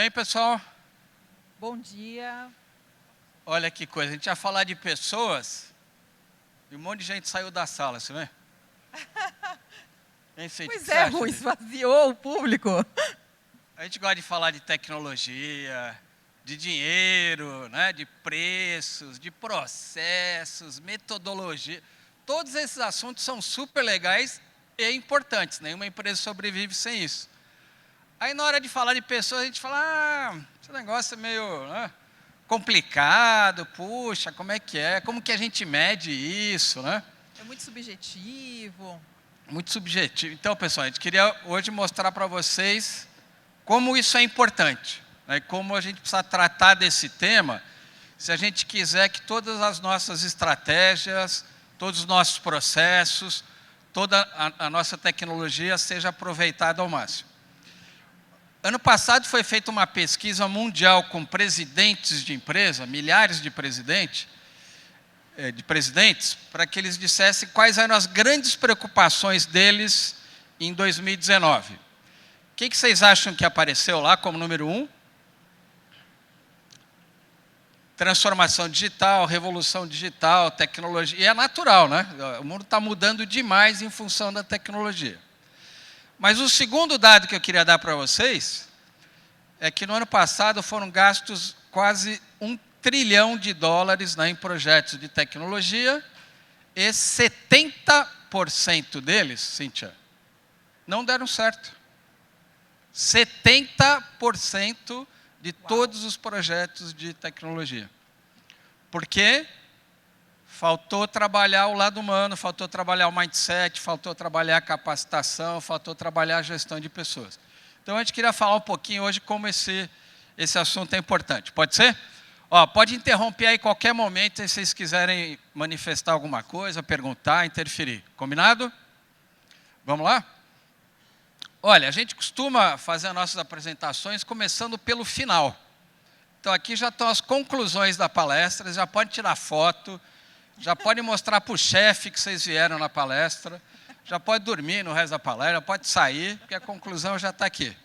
bem, pessoal? Bom dia. Olha que coisa, a gente ia falar de pessoas e um monte de gente saiu da sala, você vê? Pois é, Rui, esvaziou o público. A gente gosta de falar de tecnologia, de dinheiro, né, de preços, de processos, metodologia. Todos esses assuntos são super legais e importantes. Nenhuma empresa sobrevive sem isso. Aí, na hora de falar de pessoas, a gente fala, esse negócio é meio complicado, puxa, como é que é? Como que a gente mede isso, né? É muito subjetivo. Muito subjetivo. Então, pessoal, a gente queria hoje mostrar para vocês como isso é importante, né? Como a gente precisa tratar desse tema, se a gente quiser que todas as nossas estratégias, todos os nossos processos, toda a nossa tecnologia seja aproveitada ao máximo. Ano passado foi feita uma pesquisa mundial com presidentes de empresa, milhares de presidentes, para que eles dissessem quais eram as grandes preocupações deles em 2019. O que vocês acham que apareceu lá como número 1? Transformação digital, revolução digital, tecnologia. E é natural, né? O mundo está mudando demais em função da tecnologia. Mas o segundo dado que eu queria dar para vocês é que no ano passado foram gastos quase $1 trilhão em projetos de tecnologia e 70% deles, Cíntia, não deram certo. 70% de todos os projetos de tecnologia. Por quê? Faltou trabalhar o lado humano, faltou trabalhar o mindset, faltou trabalhar a capacitação, faltou trabalhar a gestão de pessoas. Então, a gente queria falar um pouquinho hoje como esse assunto é importante. Pode ser? Pode interromper aí qualquer momento se vocês quiserem manifestar alguma coisa, perguntar, interferir. Combinado? Vamos lá? Olha, a gente costuma fazer as nossas apresentações começando pelo final. Então, aqui já estão as conclusões da palestra, já pode tirar foto, já pode mostrar para o chefe que vocês vieram na palestra, já pode dormir no resto da palestra, pode sair, porque a conclusão já está aqui.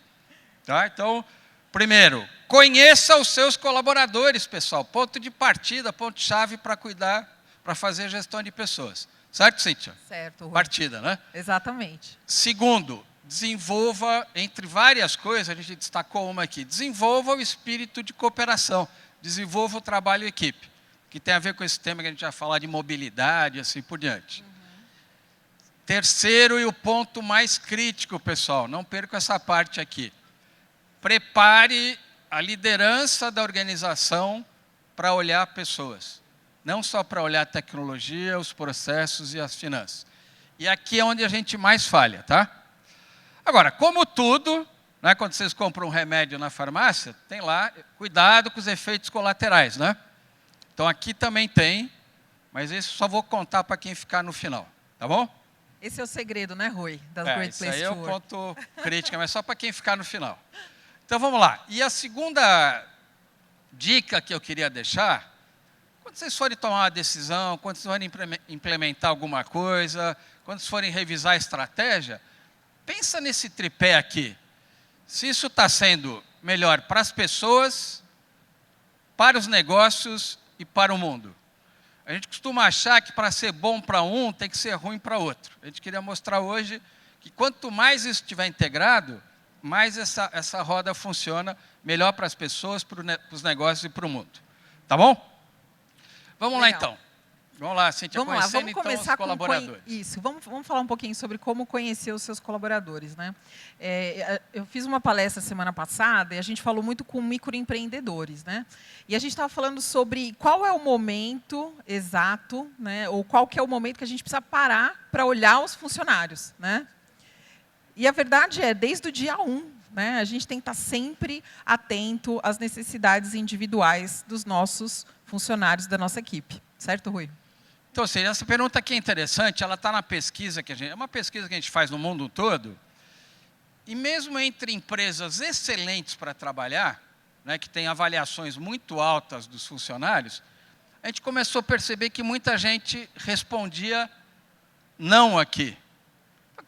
Tá? Então, primeiro, conheça os seus colaboradores, pessoal. Ponto de partida, ponto-chave para cuidar, para fazer gestão de pessoas. Certo, Cíntia? Certo, Rui. Partida, né? Exatamente. Segundo, desenvolva, entre várias coisas, a gente destacou uma aqui, desenvolva o espírito de cooperação, desenvolva o trabalho em equipe, que tem a ver com esse tema que a gente vai falar de mobilidade e assim por diante. Terceiro e o ponto mais crítico, pessoal, não perca essa parte aqui. Prepare a liderança da organização para olhar pessoas, não só para olhar a tecnologia, os processos e as finanças. E aqui é onde a gente mais falha, tá? Agora, como tudo, né, quando vocês compram um remédio na farmácia, tem lá, cuidado com os efeitos colaterais, né? Então, aqui também tem, mas esse só vou contar para quem ficar no final, tá bom? Esse é o segredo, né, Rui? Das Great Place to Work. Isso aí é o ponto crítico, mas só para quem ficar no final. Então, vamos lá. E a segunda dica que eu queria deixar, quando vocês forem tomar uma decisão, quando vocês forem implementar alguma coisa, quando vocês forem revisar a estratégia, pensa nesse tripé aqui. Se isso está sendo melhor para as pessoas, para os negócios e para o mundo. A gente costuma achar que para ser bom para um, tem que ser ruim para outro. A gente queria mostrar hoje que quanto mais isso estiver integrado, mais essa roda funciona melhor para as pessoas, para os negócios e para o mundo. Tá bom? Vamos lá então. Vamos lá, Cíntia, vamos lá, vamos começar então os colaboradores. Isso, vamos falar um pouquinho sobre como conhecer os seus colaboradores, né? Eu fiz uma palestra semana passada e a gente falou muito com microempreendedores, né? E a gente estava falando sobre qual é o momento exato, né? Ou qual que é o momento que a gente precisa parar para olhar os funcionários, né? E a verdade é, desde o dia 1, né? A gente tem que estar sempre atento às necessidades individuais dos nossos funcionários da nossa equipe, certo, Rui? Então, assim, essa pergunta aqui é interessante, ela está na pesquisa é uma pesquisa que a gente faz no mundo todo, e mesmo entre empresas excelentes para trabalhar, né, que tem avaliações muito altas dos funcionários, a gente começou a perceber que muita gente respondia não aqui.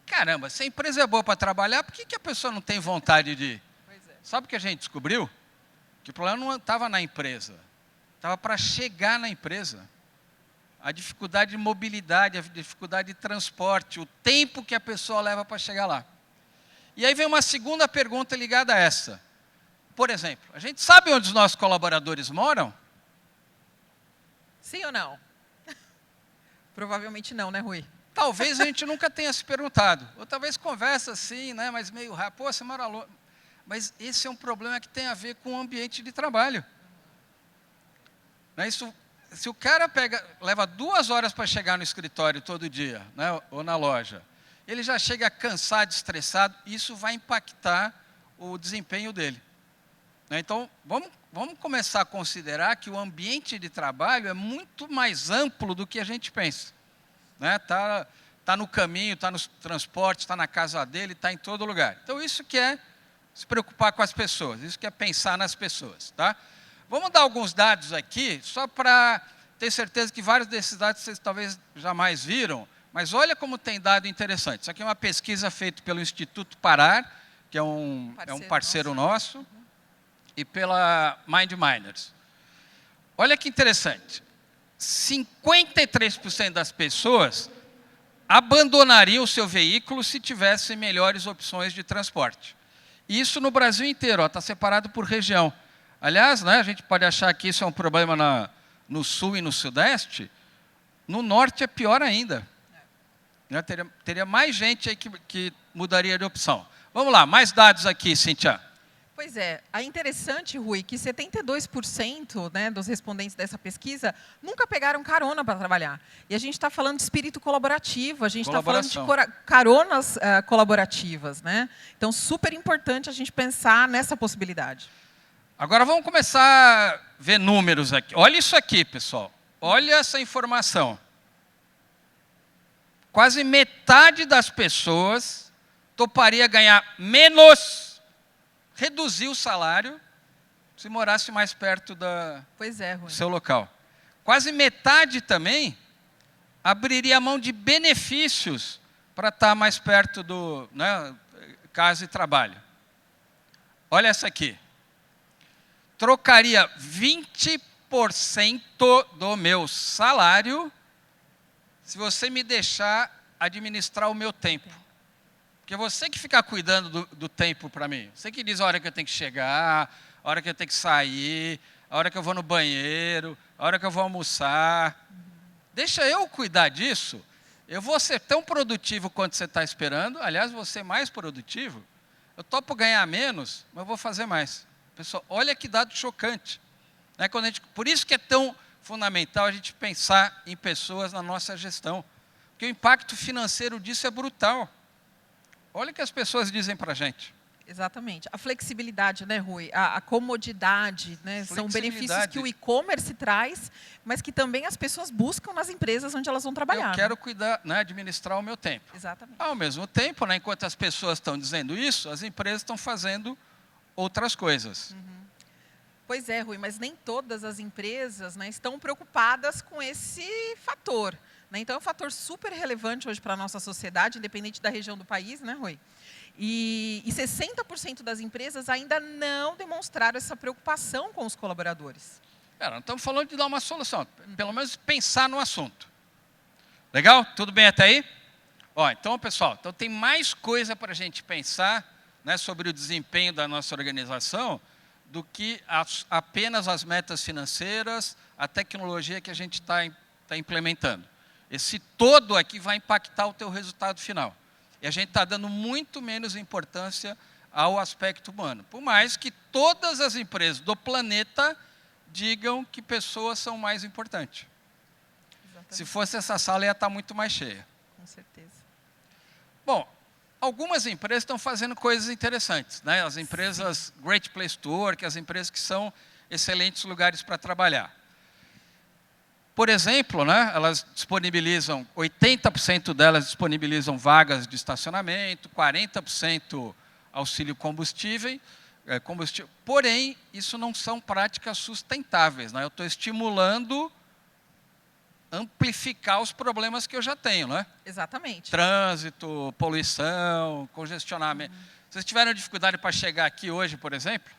Caramba, se a empresa é boa para trabalhar, por que a pessoa não tem vontade de ir? Pois é. Sabe o que a gente descobriu? Que o problema não estava na empresa, estava para chegar na empresa. A dificuldade de mobilidade, a dificuldade de transporte, o tempo que a pessoa leva para chegar lá. E aí vem uma segunda pergunta ligada a essa. Por exemplo, a gente sabe onde os nossos colaboradores moram? Sim ou não? Provavelmente não, né, Rui? Talvez a gente nunca tenha se perguntado. Ou talvez conversa assim, né, mas meio rápido. Pô, você mora longe. Mas esse é um problema que tem a ver com o ambiente de trabalho. Né, isso, se o cara leva 2 horas para chegar no escritório todo dia, né, ou na loja, ele já chega cansado, estressado, isso vai impactar o desempenho dele. Né, então, vamos começar a considerar que o ambiente de trabalho é muito mais amplo do que a gente pensa. Né, tá no caminho, está no transporte, está na casa dele, está em todo lugar. Então, isso que é se preocupar com as pessoas, isso que é pensar nas pessoas. Tá? Vamos dar alguns dados aqui, só para ter certeza que vários desses dados vocês talvez jamais viram, mas olha como tem dado interessante. Isso aqui é uma pesquisa feita pelo Instituto Parar, que é um parceiro nosso, e pela MindMiners. Olha que interessante. 53% das pessoas abandonariam o seu veículo se tivessem melhores opções de transporte. Isso no Brasil inteiro, está separado por região. Aliás, né, a gente pode achar que isso é um problema no sul e no sudeste, no norte é pior ainda. Né, teria mais gente aí que mudaria de opção. Vamos lá, mais dados aqui, Cíntia. Pois é, é interessante, Rui, que 72%, né, dos respondentes dessa pesquisa nunca pegaram carona para trabalhar. E a gente está falando de espírito colaborativo, a gente está falando de caronas colaborativas. Né? Então, super importante a gente pensar nessa possibilidade. Agora vamos começar a ver números aqui. Olha isso aqui, pessoal. Olha essa informação. Quase metade das pessoas toparia ganhar menos, reduzir o salário, se morasse mais perto do seu local. Quase metade também abriria mão de benefícios para estar mais perto do casa e trabalho. Olha essa aqui. Trocaria 20% do meu salário se você me deixar administrar o meu tempo. Porque você que fica cuidando do tempo para mim. Você que diz a hora que eu tenho que chegar, a hora que eu tenho que sair, a hora que eu vou no banheiro, a hora que eu vou almoçar. Deixa eu cuidar disso. Eu vou ser tão produtivo quanto você está esperando. Aliás, vou ser mais produtivo. Eu topo ganhar menos, mas eu vou fazer mais. Pessoal, olha que dado chocante. Né? Por isso que é tão fundamental a gente pensar em pessoas na nossa gestão. Porque o impacto financeiro disso é brutal. Olha o que as pessoas dizem para a gente. Exatamente. A flexibilidade, né, Rui? A comodidade, né? São benefícios que o e-commerce traz, mas que também as pessoas buscam nas empresas onde elas vão trabalhar. Eu quero cuidar, né, administrar o meu tempo. Exatamente. Ao mesmo tempo, né, enquanto as pessoas estão dizendo isso, as empresas estão fazendo outras coisas. Pois é, Rui, mas nem todas as empresas, né, estão preocupadas com esse fator. Né? Então, é um fator super relevante hoje para a nossa sociedade, independente da região do país, né, Rui? E 60% das empresas ainda não demonstraram essa preocupação com os colaboradores. Não estamos falando de dar uma solução, pelo menos pensar no assunto. Legal? Tudo bem até aí? Então, pessoal, tem mais coisa para a gente pensar, né, sobre o desempenho da nossa organização do que apenas as metas financeiras, a tecnologia que a gente está implementando. Esse todo aqui vai impactar o teu resultado final. E a gente está dando muito menos importância ao aspecto humano. Por mais que todas as empresas do planeta digam que pessoas são mais importantes. Exatamente. Se fosse essa sala, ia estar muito mais cheia. Com certeza. Bom, algumas empresas estão fazendo coisas interessantes. Né? As empresas Great Place to Work, as empresas que são excelentes lugares para trabalhar. Por exemplo, né, elas disponibilizam, 80% delas disponibilizam vagas de estacionamento, 40% auxílio combustível. Porém, isso não são práticas sustentáveis. Né? Eu estou estimulando amplificar os problemas que eu já tenho. Né? Exatamente. Trânsito, poluição, congestionamento. Vocês tiveram dificuldade para chegar aqui hoje, por exemplo?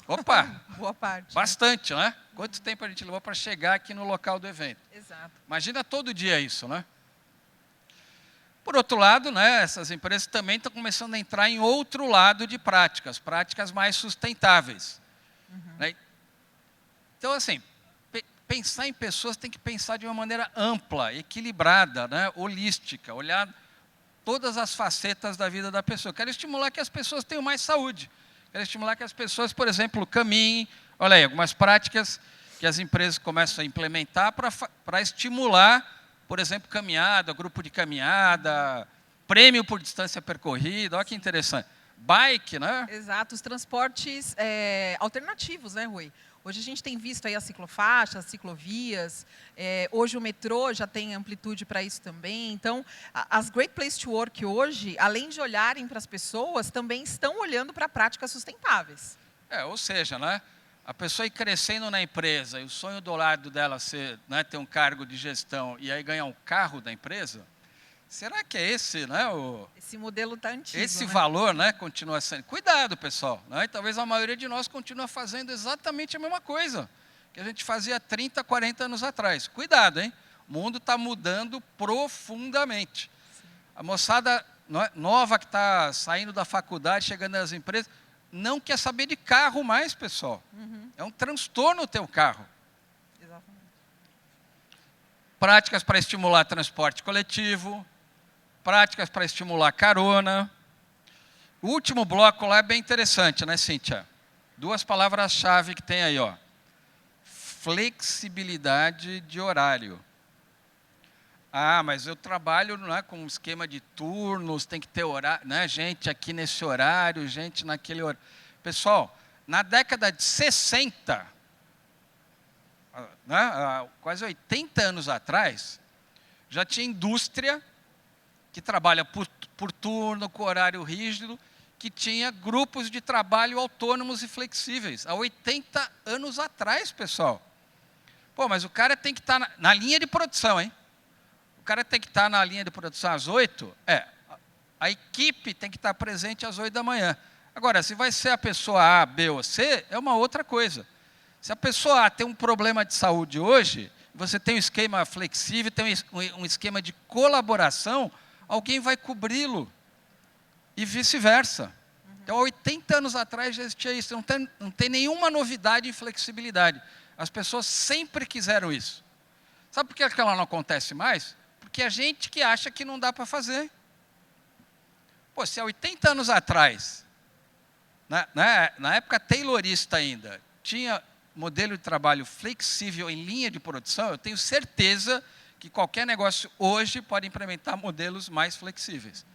Opa! Boa parte. Bastante, né? Quanto tempo a gente levou para chegar aqui no local do evento? Exato. Imagina todo dia isso, né? Por outro lado, né, essas empresas também estão começando a entrar em outro lado de práticas mais sustentáveis. Né? Então, assim, pensar em pessoas tem que pensar de uma maneira ampla, equilibrada, né, holística, olhar todas as facetas da vida da pessoa. Quero estimular que as pessoas tenham mais saúde. Quero estimular que as pessoas, por exemplo, caminhem. Olha aí, algumas práticas que as empresas começam a implementar para estimular, por exemplo, caminhada, grupo de caminhada, prêmio por distância percorrida. Olha que interessante. Bike, né? Exato, os transportes alternativos, né, Rui? Hoje a gente tem visto aí as ciclofaixas, as ciclovias, hoje o metrô já tem amplitude para isso também. Então, as Great Place to Work hoje, além de olharem para as pessoas, também estão olhando para práticas sustentáveis. Ou seja, né, a pessoa ir crescendo na empresa e o sonho do lado dela ser, né, ter um cargo de gestão e aí ganhar um carro da empresa, será que é esse, né, esse modelo está antigo, esse né? valor, né, continua sendo? Cuidado, pessoal. Né, e talvez a maioria de nós continue fazendo exatamente a mesma coisa que a gente fazia 30, 40 anos atrás. Cuidado, hein? O mundo está mudando profundamente. Sim. A moçada nova que está saindo da faculdade, chegando nas empresas, não quer saber de carro mais, pessoal. É um transtorno ter um carro. Exatamente. Práticas para estimular transporte coletivo, práticas para estimular carona. O último bloco lá é bem interessante, né, Cíntia? 2 palavras-chave que tem aí, ó. Flexibilidade de horário. Ah, mas eu trabalho, né, com um esquema de turnos, tem que ter horário, né, gente aqui nesse horário, gente naquele horário. Pessoal, na década de 60, né, quase 80 anos atrás, já tinha indústria que trabalha por turno, com horário rígido, que tinha grupos de trabalho autônomos e flexíveis. Há 80 anos atrás, pessoal. Pô, mas o cara tem que estar na linha de produção, hein? O cara tem que estar na linha de produção às 8, a equipe tem que estar presente às 8 da manhã. Agora, se vai ser a pessoa A, B ou C, é uma outra coisa. Se a pessoa A tem um problema de saúde hoje, você tem um esquema flexível, tem um esquema de colaboração, alguém vai cobri-lo. E vice-versa. Então, há 80 anos atrás já existia isso. Não tem nenhuma novidade em flexibilidade. As pessoas sempre quiseram isso. Sabe por que ela não acontece mais? Porque a gente que acha que não dá para fazer. Pô, se há 80 anos atrás, na época taylorista ainda, tinha modelo de trabalho flexível em linha de produção, eu tenho certeza que qualquer negócio hoje pode implementar modelos mais flexíveis.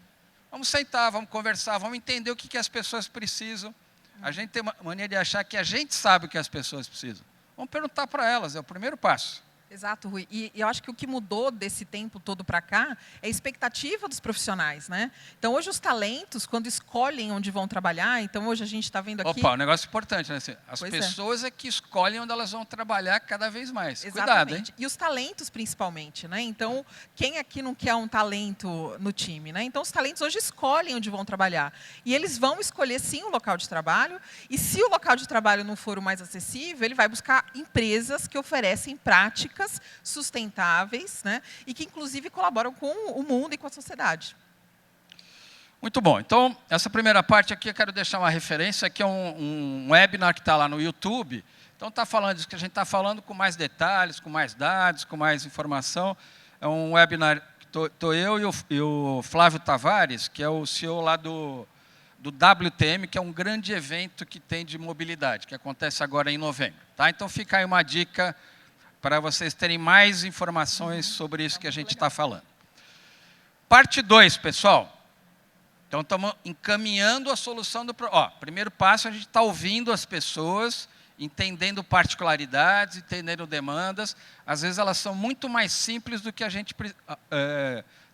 Vamos sentar, vamos conversar, vamos entender o que as pessoas precisam. A gente tem uma mania de achar que a gente sabe o que as pessoas precisam. Vamos perguntar para elas, é o primeiro passo. Exato, Rui. E eu acho que o que mudou desse tempo todo para cá é a expectativa dos profissionais, né? Então, hoje os talentos, quando escolhem onde vão trabalhar, então hoje a gente está vendo aqui... Opa, um negócio importante, né? As pessoas é que escolhem onde elas vão trabalhar cada vez mais. Exatamente. Cuidado, hein? E os talentos, principalmente, né? Então, quem aqui não quer um talento no time, né? Então, os talentos hoje escolhem onde vão trabalhar. E eles vão escolher, sim, o local de trabalho. E se o local de trabalho não for o mais acessível, ele vai buscar empresas que oferecem práticas sustentáveis, né, e que, inclusive, colaboram com o mundo e com a sociedade. Muito bom. Então, essa primeira parte aqui eu quero deixar uma referência, que é um webinar que está lá no YouTube. Então, está falando disso que a gente está falando com mais detalhes, com mais dados, com mais informação. É um webinar que estou eu e o Flávio Tavares, que é o CEO lá do WTM, que é um grande evento que tem de mobilidade, que acontece agora em novembro. Tá? Então, fica aí uma dica para vocês terem mais informações sobre isso que a gente está falando. Parte 2, pessoal. Então, estamos encaminhando a solução do problema. Primeiro passo, a gente está ouvindo as pessoas, entendendo particularidades, entendendo demandas. Às vezes, elas são muito mais simples do que a gente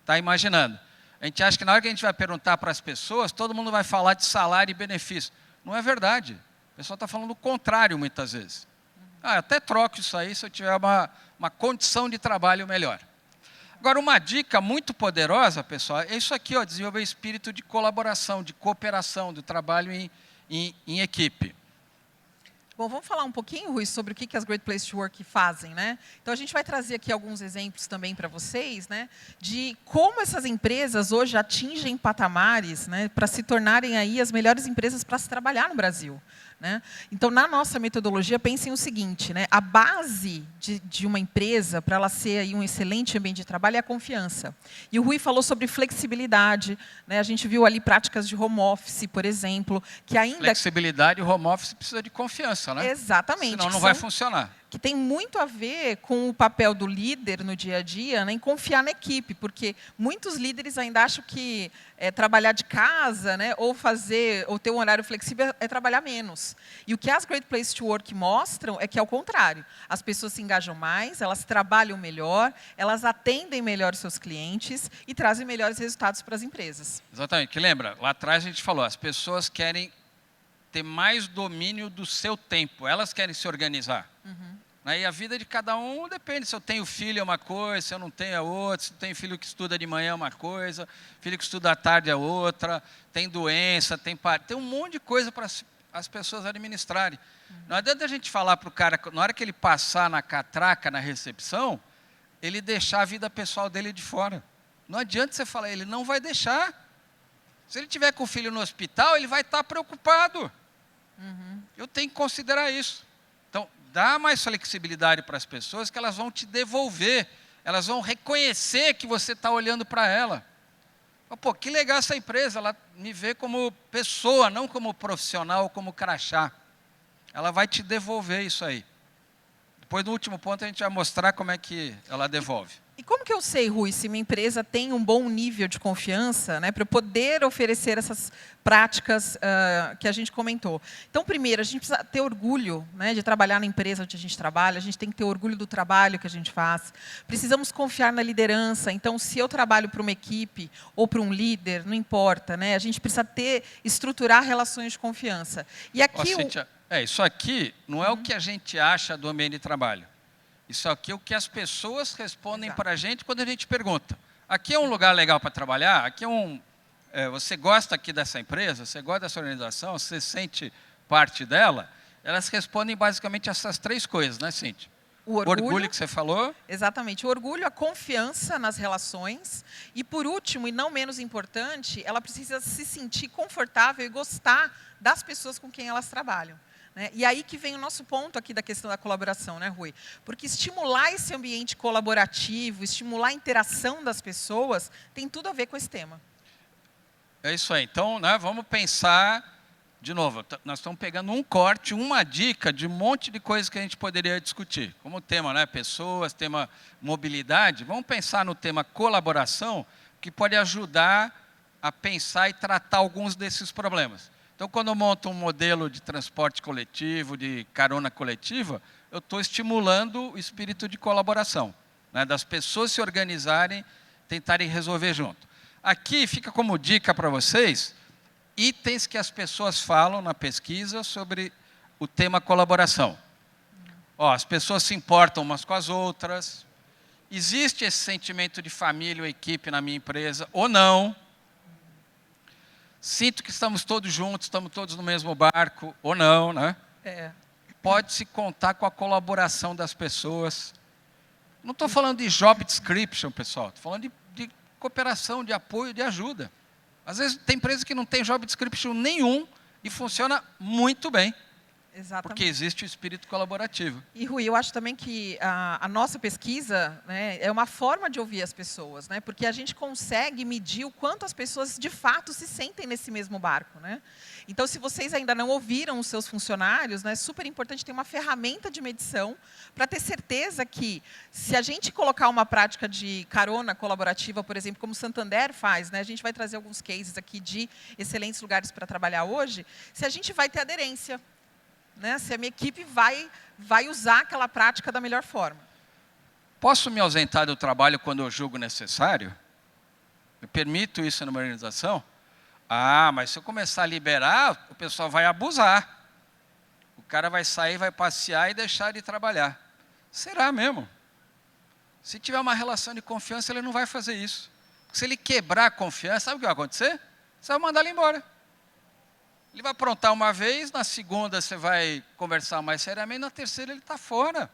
está imaginando. A gente acha que na hora que a gente vai perguntar para as pessoas, todo mundo vai falar de salário e benefício. Não é verdade. O pessoal está falando o contrário, muitas vezes. Eu até troco isso aí se eu tiver uma condição de trabalho melhor. Agora, uma dica muito poderosa, pessoal, é isso aqui, ó, desenvolver espírito de colaboração, de cooperação, do trabalho em equipe. Bom, vamos falar um pouquinho, Rui, sobre o que as Great Place to Work fazem, né? Então, a gente vai trazer aqui alguns exemplos também para vocês, né, de como essas empresas hoje atingem patamares, né, para se tornarem aí as melhores empresas para se trabalhar no Brasil. Né? Então, na nossa metodologia, pensem o seguinte, né? A base de uma empresa, para ela ser aí um excelente ambiente de trabalho, é a confiança. E o Rui falou sobre flexibilidade. Né? A gente viu ali práticas de home office, por exemplo, que ainda... Flexibilidade e home office precisa de confiança, né? Exatamente. Senão não vai funcionar. Que tem muito a ver com o papel do líder no dia a dia, né, em confiar na equipe, porque muitos líderes ainda acham que trabalhar de casa, né, ou ter um horário flexível é trabalhar menos. E o que as Great Place to Work mostram é que é o contrário. As pessoas se engajam mais, elas trabalham melhor, elas atendem melhor os seus clientes e trazem melhores resultados para as empresas. Exatamente. Que lembra, lá atrás a gente falou, as pessoas querem ter mais domínio do seu tempo, elas querem se organizar. E a vida de cada um depende, se eu tenho filho é uma coisa, se eu não tenho é outra, se eu tenho filho que estuda de manhã é uma coisa, filho que estuda à tarde é outra, tem doença, tem um monte de coisa para as pessoas administrarem. Não adianta a gente falar para o cara, na hora que ele passar na catraca, na recepção, ele deixar a vida pessoal dele de fora. Não adianta você falar, ele não vai deixar. Se ele tiver com o filho no hospital, ele vai estar preocupado. Eu tenho que considerar isso. Então, dá mais flexibilidade para as pessoas que elas vão te devolver. Elas vão reconhecer que você está olhando para ela. Pô, que legal essa empresa, ela me vê como pessoa, não como profissional, como crachá. Ela vai te devolver isso aí. Depois, no último ponto, a gente vai mostrar como é que ela devolve. E como que eu sei, Rui, se minha empresa tem um bom nível de confiança, né, para eu poder oferecer essas práticas que a gente comentou? Então, primeiro, a gente precisa ter orgulho, né, de trabalhar na empresa onde a gente trabalha, a gente tem que ter orgulho do trabalho que a gente faz. Precisamos confiar na liderança. Então, se eu trabalho para uma equipe ou para um líder, não importa, né, a gente precisa estruturar relações de confiança. E aqui... Cíntia, isso aqui não é o que a gente acha do ambiente de trabalho. Isso aqui é o que as pessoas respondem para a gente quando a gente pergunta. Aqui é um lugar legal para trabalhar? Aqui você gosta aqui dessa empresa? Você gosta dessa organização? Você sente parte dela? Elas respondem basicamente essas três coisas, né, Cíntia? O orgulho que você falou. Exatamente. O orgulho, a confiança nas relações. E, por último, e não menos importante, ela precisa se sentir confortável e gostar das pessoas com quem elas trabalham. E aí que vem o nosso ponto aqui da questão da colaboração, né, Rui? Porque estimular esse ambiente colaborativo, estimular a interação das pessoas, tem tudo a ver com esse tema. É isso aí. Então, né, vamos pensar, de novo, nós estamos pegando um corte, uma dica de um monte de coisas que a gente poderia discutir. Como tema, né, pessoas, tema mobilidade, vamos pensar no tema colaboração, que pode ajudar a pensar e tratar alguns desses problemas. Então, quando eu monto um modelo de transporte coletivo, de carona coletiva, eu estou estimulando o espírito de colaboração, né, das pessoas se organizarem, tentarem resolver junto. Aqui fica como dica para vocês, itens que as pessoas falam na pesquisa sobre o tema colaboração. As pessoas se importam umas com as outras, existe esse sentimento de família ou equipe na minha empresa, ou não. Sinto que estamos todos juntos, estamos todos no mesmo barco, ou não, né? Pode-se contar com a colaboração das pessoas. Não estou falando de job description, pessoal. Estou falando de cooperação, de apoio, de ajuda. Às vezes tem empresa que não tem job description nenhum e funciona muito bem. Exatamente. Porque existe o espírito colaborativo. E, Rui, eu acho também que a nossa pesquisa, né, é uma forma de ouvir as pessoas, né, porque a gente consegue medir o quanto as pessoas, de fato, se sentem nesse mesmo barco. Né? Então, se vocês ainda não ouviram os seus funcionários, né, é super importante ter uma ferramenta de medição para ter certeza que, se a gente colocar uma prática de carona colaborativa, por exemplo, como o Santander faz, né, a gente vai trazer alguns cases aqui de excelentes lugares para trabalhar hoje, se a gente vai ter aderência. Né, se a minha equipe vai usar aquela prática da melhor forma. Posso me ausentar do trabalho quando eu julgo necessário? Eu permito isso numa organização? Mas se eu começar a liberar, o pessoal vai abusar. O cara vai sair, vai passear e deixar de trabalhar. Será mesmo? Se tiver uma relação de confiança, ele não vai fazer isso. Porque se ele quebrar a confiança, sabe o que vai acontecer? Você vai mandar ele embora. Ele vai aprontar uma vez, na segunda você vai conversar mais seriamente, na terceira ele está fora.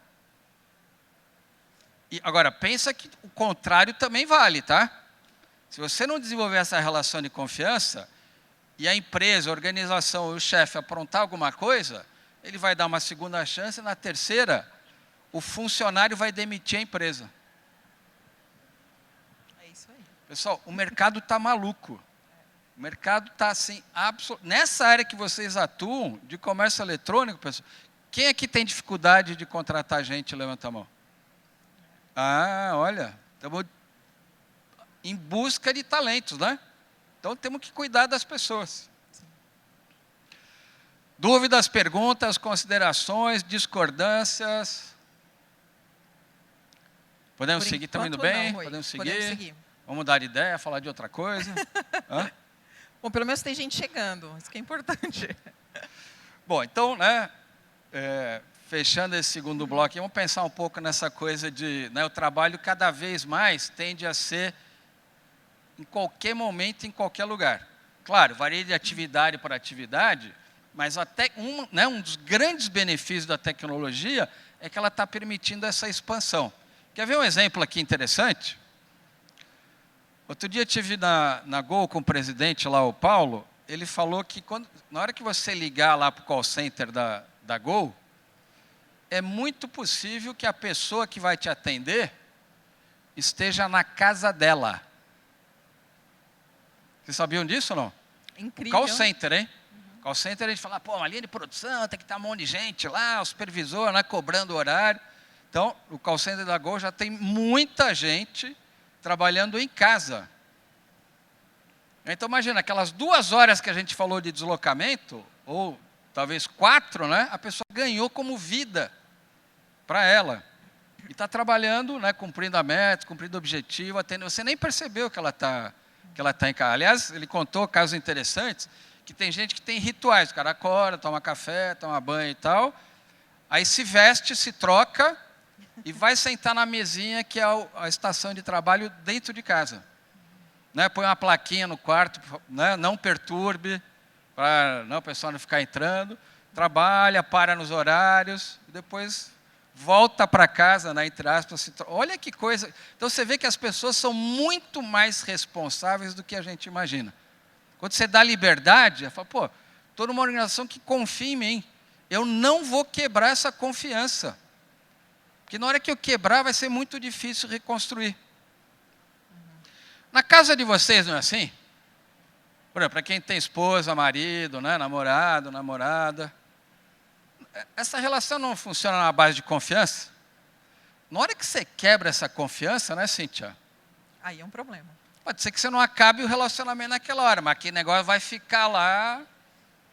E agora, pensa que o contrário também vale, tá? Se você não desenvolver essa relação de confiança, e a empresa, a organização, o chefe aprontar alguma coisa, ele vai dar uma segunda chance, e na terceira, o funcionário vai demitir a empresa. É isso aí. Pessoal, o mercado está maluco. O mercado está assim, nessa área que vocês atuam, de comércio eletrônico, pessoal, quem aqui tem dificuldade de contratar gente? Levanta a mão. Ah, olha, estamos em busca de talentos, né? Então temos que cuidar das pessoas. Sim. Dúvidas, perguntas, considerações, discordâncias? Podemos seguir, estamos indo bem? Não, Podemos seguir? Podemos seguir. Vamos mudar de ideia, falar de outra coisa? Hã? Bom, pelo menos tem gente chegando, isso que é importante. Bom, então, né, fechando esse segundo bloco, vamos pensar um pouco nessa coisa de, né, o trabalho cada vez mais tende a ser em qualquer momento, em qualquer lugar. Claro, varia de atividade para atividade, mas até um dos grandes benefícios da tecnologia é que ela está permitindo essa expansão. Quer ver um exemplo aqui interessante? Outro dia eu estive na Gol com o presidente lá, o Paulo, ele falou que na hora que você ligar lá para o call center da Gol, é muito possível que a pessoa que vai te atender esteja na casa dela. Vocês sabiam disso ou não? Incrível. O call center, hein? Call center a gente fala, pô, uma linha de produção, tem que estar um monte de gente lá, o supervisor, né, cobrando horário. Então, o call center da Gol já tem muita gente trabalhando em casa. Então, imagina, aquelas 2 horas que a gente falou de deslocamento, ou talvez 4, né, a pessoa ganhou como vida para ela. E está trabalhando, né, cumprindo a meta, cumprindo o objetivo, você nem percebeu que ela está em casa. Aliás, ele contou casos interessantes, que tem gente que tem rituais, o cara acorda, toma café, toma banho e tal, aí se veste, se troca e vai sentar na mesinha que é a estação de trabalho dentro de casa. Né, põe uma plaquinha no quarto, né, não perturbe, para o pessoal não ficar entrando, trabalha, para nos horários, e depois volta para casa, né, entre aspas. Olha que coisa. Então você vê que as pessoas são muito mais responsáveis do que a gente imagina. Quando você dá liberdade, você fala, pô, estou numa organização que confia em mim. Eu não vou quebrar essa confiança. Porque na hora que eu quebrar, vai ser muito difícil reconstruir. Na casa de vocês não é assim? Por exemplo, para quem tem esposa, marido, né, namorado, namorada, essa relação não funciona na base de confiança? Na hora que você quebra essa confiança, né, Cíntia? Aí é um problema. Pode ser que você não acabe o relacionamento naquela hora, mas aquele negócio vai ficar lá,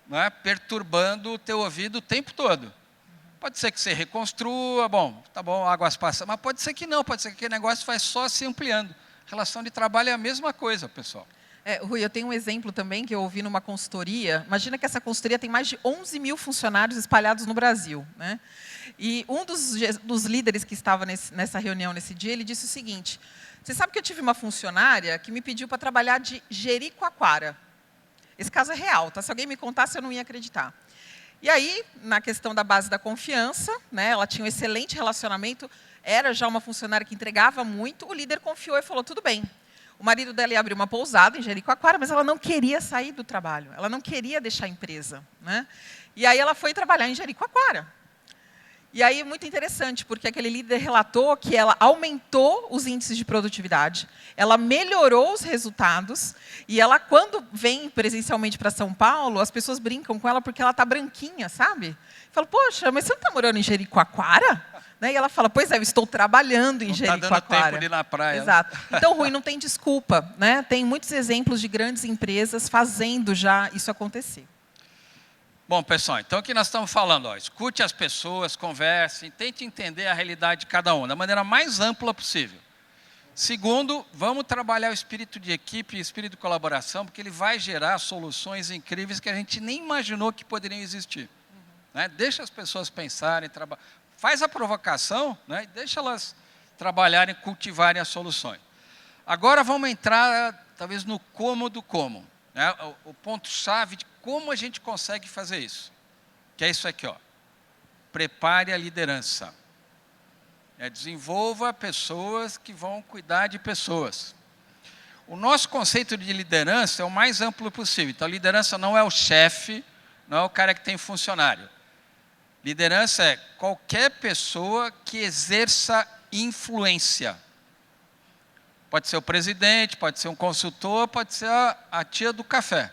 né, perturbando o teu ouvido o tempo todo. Pode ser que você reconstrua, bom, tá bom, águas passam, mas pode ser que não, pode ser que aquele negócio vai só se ampliando. Relação de trabalho é a mesma coisa, pessoal. Rui, eu tenho um exemplo também que eu ouvi numa consultoria. Imagina que essa consultoria tem mais de 11 mil funcionários espalhados no Brasil, né? E um dos líderes que estava nessa reunião nesse dia, ele disse o seguinte: você sabe que eu tive uma funcionária que me pediu para trabalhar de Jericoacoara. Esse caso é real, tá? Se alguém me contasse, eu não ia acreditar. E aí, na questão da base da confiança, né, ela tinha um excelente relacionamento, era já uma funcionária que entregava muito, o líder confiou e falou, tudo bem. O marido dela ia abrir uma pousada em Jericoacoara, mas ela não queria sair do trabalho, ela não queria deixar a empresa, né? E aí ela foi trabalhar em Jericoacoara. E aí, muito interessante, porque aquele líder relatou que ela aumentou os índices de produtividade, ela melhorou os resultados, e ela, quando vem presencialmente para São Paulo, as pessoas brincam com ela porque ela está branquinha, sabe? Fala, poxa, mas você não está morando em Jericoacoara? Né? E ela fala, pois é, eu estou trabalhando em Jericoacoara. Não está dando tempo de ir na praia. Exato. Então, Rui, não tem desculpa, né? Tem muitos exemplos de grandes empresas fazendo já isso acontecer. Bom, pessoal, então o que nós estamos falando? Ó, escute as pessoas, converse, tente entender a realidade de cada um, da maneira mais ampla possível. Segundo, vamos trabalhar o espírito de equipe e espírito de colaboração, porque ele vai gerar soluções incríveis que a gente nem imaginou que poderiam existir. Né? Deixa as pessoas pensarem, faz a provocação, né? E deixa elas trabalharem, cultivarem as soluções. Agora vamos entrar, talvez, no como do como. né, o ponto-chave de como a gente consegue fazer isso. Que é isso aqui, ó. Prepare a liderança. Desenvolva pessoas que vão cuidar de pessoas. O nosso conceito de liderança é o mais amplo possível. Então, liderança não é o chefe, não é o cara que tem funcionário. Liderança é qualquer pessoa que exerça influência. Pode ser o presidente, pode ser um consultor, pode ser a tia do café.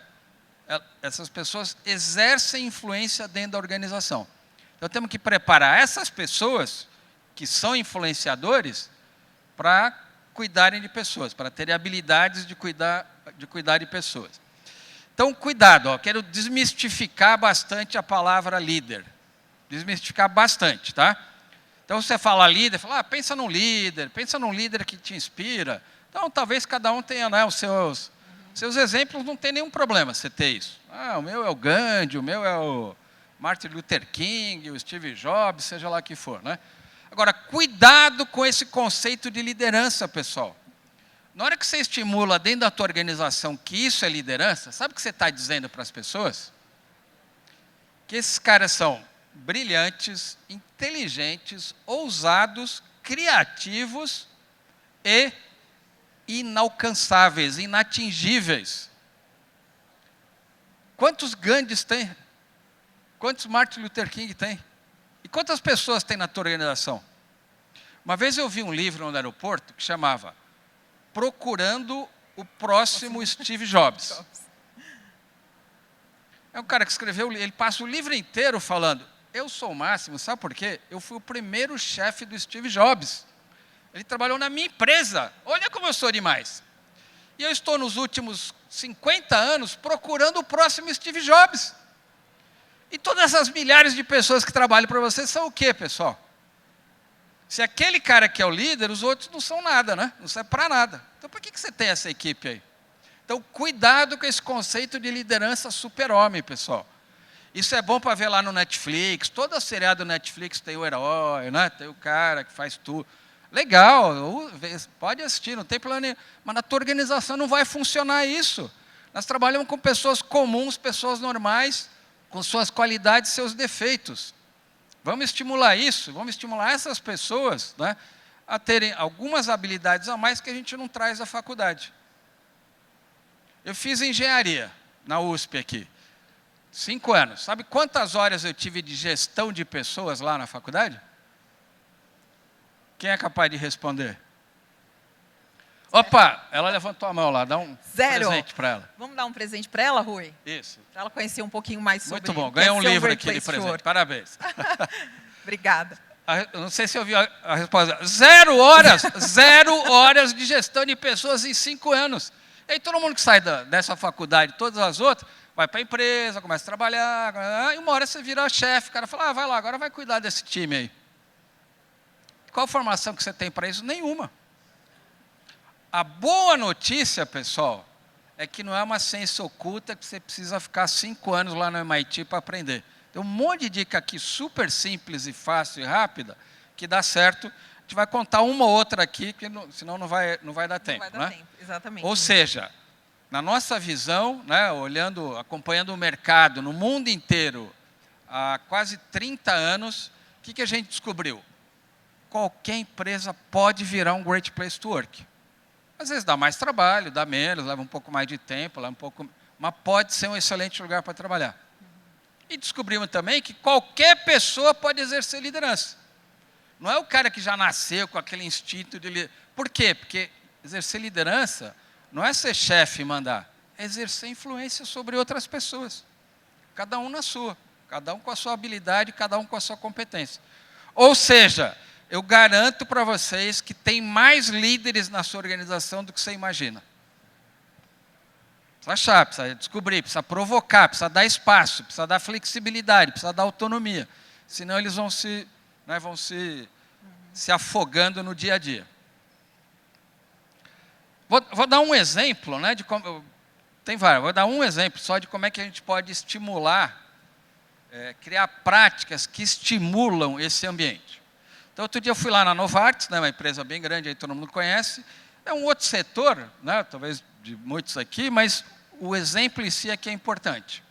Essas pessoas exercem influência dentro da organização. Então, temos que preparar essas pessoas que são influenciadores para cuidarem de pessoas, para terem habilidades de cuidar de pessoas. Então, cuidado, ó, quero desmistificar bastante a palavra líder. Desmistificar bastante, tá? Então, você fala líder, fala, pensa num líder que te inspira. Então, talvez cada um tenha, né, os seus exemplos, não tem nenhum problema você ter isso. O meu é o Gandhi, o meu é o Martin Luther King, o Steve Jobs, seja lá o que for, né? Agora, cuidado com esse conceito de liderança, pessoal. Na hora que você estimula dentro da tua organização que isso é liderança, sabe o que você está dizendo para as pessoas? Que esses caras são brilhantes, inteligentes, ousados, criativos e inalcançáveis, inatingíveis. Quantos Gandhis tem? Quantos Martin Luther King tem? E quantas pessoas tem na tua organização? Uma vez eu vi um livro no aeroporto que chamava Procurando o Próximo Steve Jobs. É um cara que escreveu, ele passa o livro inteiro falando, eu sou o máximo, sabe por quê? Eu fui o primeiro chefe do Steve Jobs. Ele trabalhou na minha empresa. Olha como eu sou demais. E eu estou nos últimos 50 anos procurando o próximo Steve Jobs. E todas essas milhares de pessoas que trabalham para você são o quê, pessoal? Se aquele cara que é o líder, os outros não são nada, né? Não serve para nada. Então, por que você tem essa equipe aí? Então, cuidado com esse conceito de liderança super-homem, pessoal. Isso é bom para ver lá no Netflix. Toda seriado do Netflix tem o herói, né? Tem o cara que faz tudo. Legal, pode assistir, não tem problema nenhum. Mas na tua organização não vai funcionar isso. Nós trabalhamos com pessoas comuns, pessoas normais, com suas qualidades e seus defeitos. Vamos estimular isso, vamos estimular essas pessoas, né, a terem algumas habilidades a mais que a gente não traz da faculdade. Eu fiz engenharia na USP aqui, 5 anos. Sabe quantas horas eu tive de gestão de pessoas lá na faculdade? Quem é capaz de responder? Opa, ela levantou a mão lá, dá um presente para ela. Vamos dar um presente para ela, Rui? Isso. Para ela conhecer um pouquinho mais sobre... Muito bom, ganhou um livro aqui de presente, parabéns. Obrigada. Eu não sei se eu ouvi a resposta. 0 horas, 0 horas de gestão de pessoas em 5 anos. E aí todo mundo que sai dessa faculdade, todas as outras, vai para a empresa, começa a trabalhar, e uma hora você vira chefe, o cara fala, vai lá, agora vai cuidar desse time aí. Qual a formação que você tem para isso? Nenhuma. A boa notícia, pessoal, é que não é uma ciência oculta que você precisa ficar 5 anos lá no MIT para aprender. Tem um monte de dica aqui super simples e fácil e rápida que dá certo. A gente vai contar uma ou outra aqui, que senão não vai dar tempo. Não vai dar tempo, exatamente. Ou seja, na nossa visão, né, acompanhando o mercado no mundo inteiro há quase 30 anos, o que a gente descobriu? Qualquer empresa pode virar um great place to work. Às vezes dá mais trabalho, dá menos, leva um pouco mais de tempo, mas pode ser um excelente lugar para trabalhar. E descobrimos também que qualquer pessoa pode exercer liderança. Não é o cara que já nasceu com aquele instinto de liderança. Por quê? Porque exercer liderança não é ser chefe e mandar, é exercer influência sobre outras pessoas. Cada um na sua, cada um com a sua habilidade, cada um com a sua competência. Ou seja, eu garanto para vocês que tem mais líderes na sua organização do que você imagina. Precisa achar, precisa descobrir, precisa provocar, precisa dar espaço, precisa dar flexibilidade, precisa dar autonomia. Senão eles vão se afogando no dia a dia. Vou dar um exemplo, né, de como, tem vários, vou dar um exemplo só de como é que a gente pode estimular, criar práticas que estimulam esse ambiente. Então, outro dia eu fui lá na Novartis, né, uma empresa bem grande, aí todo mundo conhece. É um outro setor, né, talvez de muitos aqui, mas o exemplo em si é que é importante.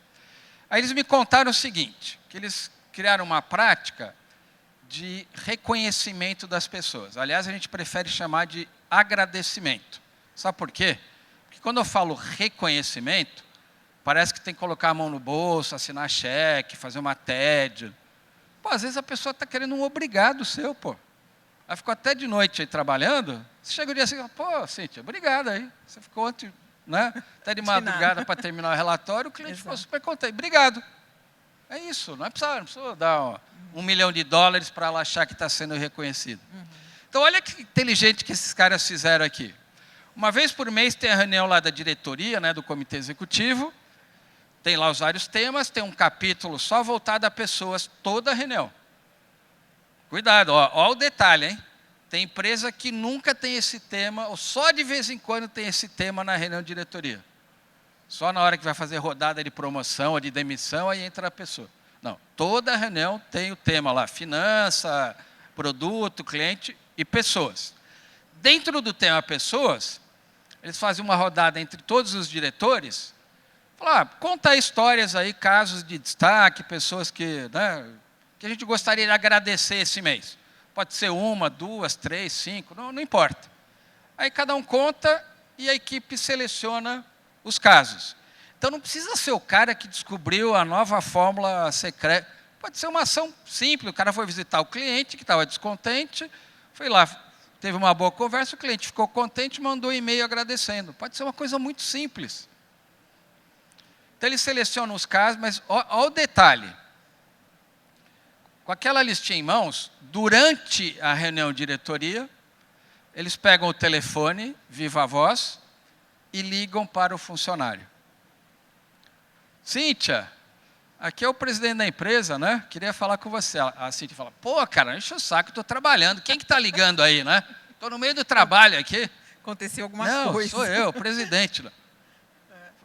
Aí eles me contaram o seguinte, que eles criaram uma prática de reconhecimento das pessoas. Aliás, a gente prefere chamar de agradecimento. Sabe por quê? Porque quando eu falo reconhecimento, parece que tem que colocar a mão no bolso, assinar cheque, fazer uma TED. Pô, às vezes a pessoa está querendo um obrigado seu, pô. Ela ficou até de noite aí trabalhando, você chega o dia assim, pô, Cíntia, obrigado aí. Você ficou ontem, né, até de madrugada para terminar o relatório, o cliente ficou super contente. Obrigado. É isso, não precisa dar $1 milhão para ela achar que está sendo reconhecido. Então, olha que inteligente que esses caras fizeram aqui. Uma vez por mês tem a reunião lá da diretoria, né, do comitê executivo, tem lá os vários temas, tem um capítulo só voltado a pessoas, toda a reunião. Cuidado, ó o detalhe, hein? Tem empresa que nunca tem esse tema, ou só de vez em quando tem esse tema na reunião de diretoria. Só na hora que vai fazer rodada de promoção ou de demissão, aí entra a pessoa. Não, toda reunião tem o tema lá, finança, produto, cliente e pessoas. Dentro do tema pessoas, eles fazem uma rodada entre todos os diretores, falam, conta histórias aí, casos de destaque, pessoas que, né, que a gente gostaria de agradecer esse mês. Pode ser 1, 2, 3, 5, não importa. Aí cada um conta e a equipe seleciona os casos. Então não precisa ser o cara que descobriu a nova fórmula secreta. Pode ser uma ação simples, o cara foi visitar o cliente que estava descontente, foi lá, teve uma boa conversa, o cliente ficou contente, mandou um e-mail agradecendo. Pode ser uma coisa muito simples. Então eles selecionam os casos, mas olha o detalhe. Com aquela listinha em mãos, durante a reunião de diretoria, eles pegam o telefone, viva voz, e ligam para o funcionário. Cíntia, aqui é o presidente da empresa, né? Queria falar com você. A Cíntia fala, pô, cara, enche o saco, estou trabalhando. Quem que está ligando aí, né? Estou no meio do trabalho aqui. Aconteceu alguma coisa. Não, sou eu, o presidente.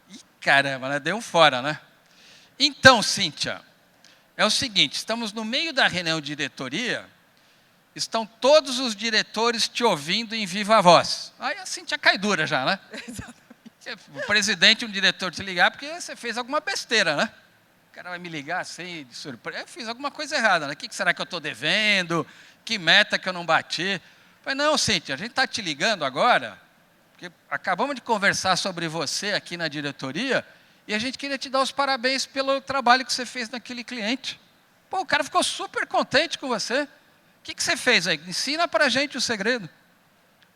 Ih, caramba, né? Deu um fora, né? Então, Cíntia, é o seguinte, estamos no meio da reunião de diretoria, estão todos os diretores te ouvindo em viva voz. Aí a Cíntia cai dura já, né? Exatamente. O presidente e um diretor te ligar porque você fez alguma besteira, né? O cara vai me ligar assim, de surpresa. Eu fiz alguma coisa errada, né? O que será que eu estou devendo? Que meta que eu não bati? Eu falei, não, Cíntia, a gente está te ligando agora, porque acabamos de conversar sobre você aqui na diretoria, e a gente queria te dar os parabéns pelo trabalho que você fez naquele cliente. Pô, o cara ficou super contente com você. O que você fez aí? Ensina para a gente o segredo.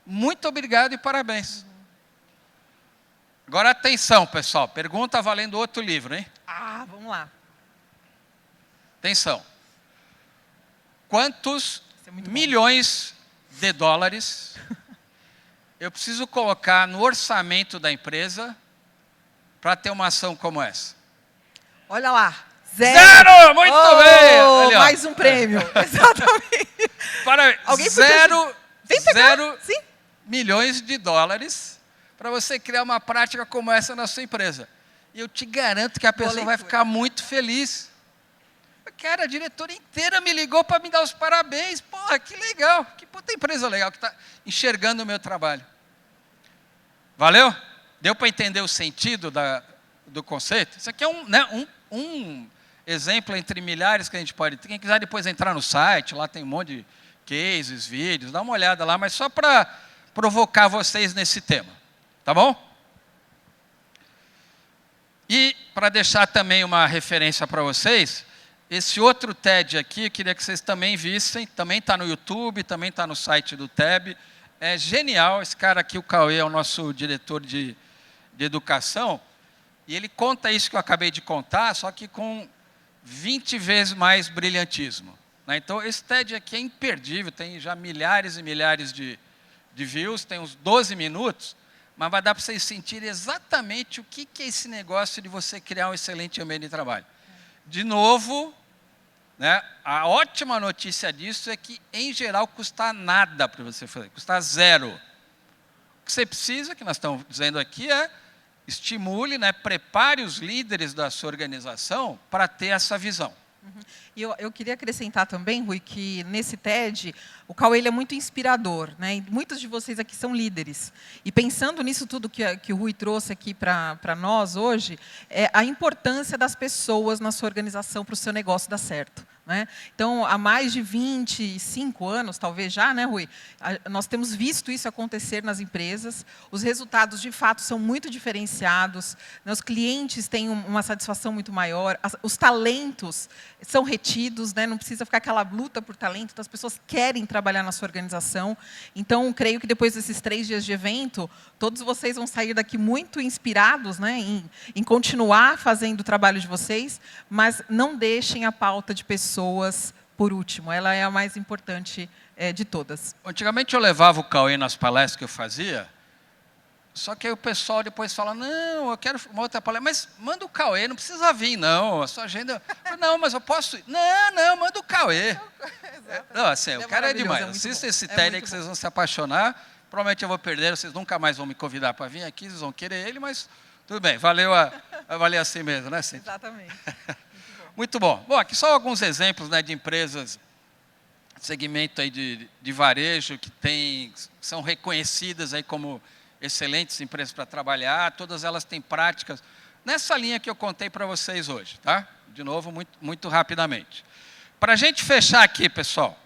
Muito obrigado e parabéns. Agora atenção, pessoal. Pergunta valendo outro livro, hein? Vamos lá. Atenção. Quantos milhões de dólares eu preciso colocar no orçamento da empresa para ter uma ação como essa? Olha lá. Zero! Muito bem! Ali, mais um prêmio. Exatamente. Para Alguém zero Sim. milhões de dólares para você criar uma prática como essa na sua empresa. E eu te garanto que a pessoa vai ficar muito feliz. Cara, a diretora inteira me ligou para me dar os parabéns. Porra, que legal. Que puta empresa legal que está enxergando o meu trabalho. Valeu? Deu para entender o sentido do conceito? Isso aqui é um exemplo entre milhares que a gente pode ter. Quem quiser depois entrar no site, lá tem um monte de cases, vídeos, dá uma olhada lá, mas só para provocar vocês nesse tema. Tá bom? E para deixar também uma referência para vocês, esse outro TED aqui, eu queria que vocês também vissem, também está no YouTube, também está no site do TEB. É genial, esse cara aqui, o Cauê, é o nosso diretor de educação, e ele conta isso que eu acabei de contar, só que com 20 vezes mais brilhantismo. Né? Então, esse TED aqui é imperdível, tem já milhares e milhares de views, tem uns 12 minutos, mas vai dar para vocês sentirem exatamente o que é esse negócio de você criar um excelente ambiente de trabalho. De novo, né, a ótima notícia disso é que, em geral, custa nada para você fazer, custa zero. O que você precisa, que nós estamos dizendo aqui, é estimule, né, prepare os líderes da sua organização para ter essa visão. E eu queria acrescentar também, Rui, que nesse TED, o Cauê ele é muito inspirador, né? E muitos de vocês aqui são líderes. E pensando nisso tudo que o Rui trouxe aqui para nós hoje, é a importância das pessoas na sua organização para o seu negócio dar certo. Né? Então, há mais de 25 anos, talvez já, né, Rui? Nós temos visto isso acontecer nas empresas. Os resultados, de fato, são muito diferenciados. Né? Os clientes têm uma satisfação muito maior. Os talentos são retidos, né? Não precisa ficar aquela luta por talento. Então, as pessoas querem trabalhar na sua organização. Então, creio que depois desses 3 dias de evento, todos vocês vão sair daqui muito inspirados, né, em continuar fazendo o trabalho de vocês, mas não deixem a pauta de pessoas por último. Ela é a mais importante de todas. Antigamente eu levava o Cauê nas palestras que eu fazia, só que aí o pessoal depois fala, não, eu quero uma outra palestra, mas manda o Cauê, não precisa vir, não, a sua agenda... Não, mas eu posso ir. Não, manda o Cauê. Não, assim, o cara é demais. Assista esse TED aí que vocês vão se apaixonar, provavelmente eu vou perder, vocês nunca mais vão me convidar para vir aqui, vocês vão querer ele, mas tudo bem, valeu assim mesmo, né, Cíntia? Exatamente. Muito bom. Bom, aqui só alguns exemplos, né, de empresas, segmento aí de varejo, que são reconhecidas aí como excelentes empresas para trabalhar, todas elas têm práticas nessa linha que eu contei para vocês hoje, tá? De novo, muito rapidamente. Para a gente fechar aqui, pessoal,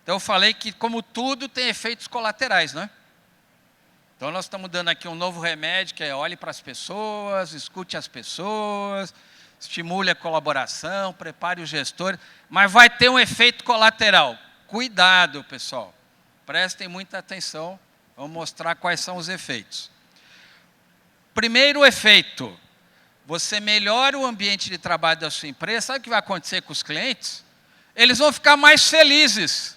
então eu falei que, como tudo, tem efeitos colaterais, né? Então, nós estamos dando aqui um novo remédio, que é olhe para as pessoas, escute as pessoas, estimule a colaboração, prepare o gestor, mas vai ter um efeito colateral. Cuidado, pessoal. Prestem muita atenção, vamos mostrar quais são os efeitos. Primeiro efeito, você melhora o ambiente de trabalho da sua empresa, sabe o que vai acontecer com os clientes? Eles vão ficar mais felizes.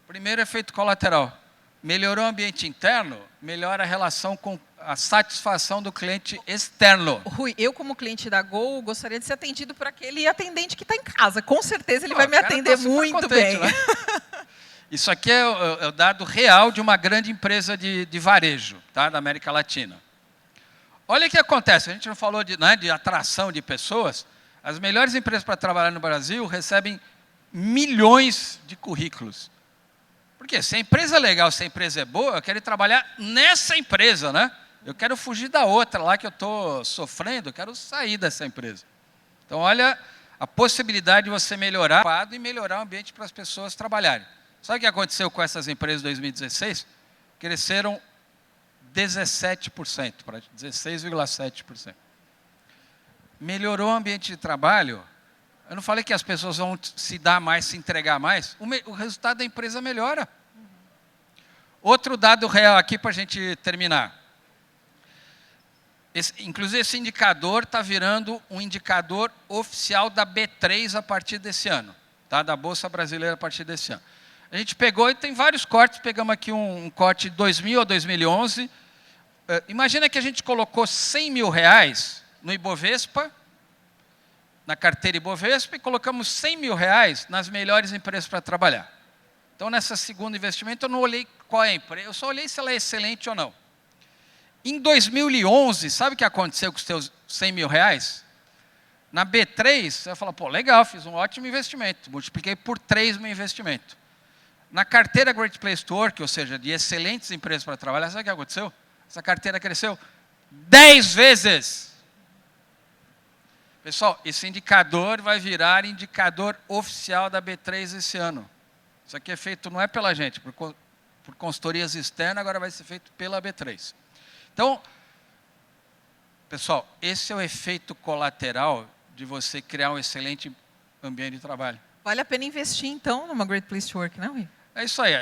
Primeiro efeito colateral. Melhorou o ambiente interno, melhora a relação com a satisfação do cliente externo. Rui, eu como cliente da Gol, gostaria de ser atendido por aquele atendente que está em casa. Com certeza ele vai me atender muito bem. Né? Isso aqui é o dado real de uma grande empresa de varejo, tá, da América Latina. Olha o que acontece, a gente não falou de atração de pessoas. As melhores empresas para trabalhar no Brasil recebem milhões de currículos. Porque se a empresa é legal, se a empresa é boa, eu quero ir trabalhar nessa empresa, né? Eu quero fugir da outra lá que eu estou sofrendo, eu quero sair dessa empresa. Então, olha a possibilidade de você melhorar e melhorar o ambiente para as pessoas trabalharem. Sabe o que aconteceu com essas empresas em 2016? Cresceram 17%, para 16,7%. Melhorou o ambiente de trabalho. Eu não falei que as pessoas vão se dar mais, se entregar mais. O resultado da empresa melhora. Outro dado real aqui para a gente terminar. Inclusive, esse indicador está virando um indicador oficial da B3 a partir desse ano. Tá? Da Bolsa Brasileira a partir desse ano. A gente pegou, e tem vários cortes, pegamos aqui um corte de 2000 a 2011. Imagina que a gente colocou R$100 mil no Ibovespa, na carteira Ibovespa, e colocamos R$100 mil nas melhores empresas para trabalhar. Então, nessa segunda investimento, eu não olhei qual é a empresa, eu só olhei se ela é excelente ou não. Em 2011, sabe o que aconteceu com os seus R$100 mil? Na B3, você vai falar, pô, legal, fiz um ótimo investimento, multipliquei por 3 meu investimento. Na carteira Great Place to Work, ou seja, de excelentes empresas para trabalhar, sabe o que aconteceu? Essa carteira cresceu 10 vezes. Pessoal, esse indicador vai virar indicador oficial da B3 esse ano. Isso aqui é feito, não é pela gente, por consultorias externas, agora vai ser feito pela B3. Então, pessoal, esse é o efeito colateral de você criar um excelente ambiente de trabalho. Vale a pena investir, então, numa Great Place to Work, não é? É isso aí.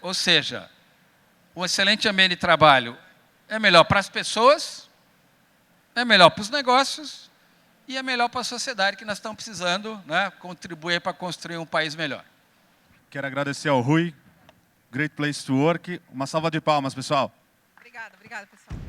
Ou seja, um excelente ambiente de trabalho é melhor para as pessoas, é melhor para os negócios e é melhor para a sociedade que nós estamos precisando, né, contribuir para construir um país melhor. Quero agradecer ao Rui, Great Place to Work. Uma salva de palmas, pessoal. Obrigada, pessoal.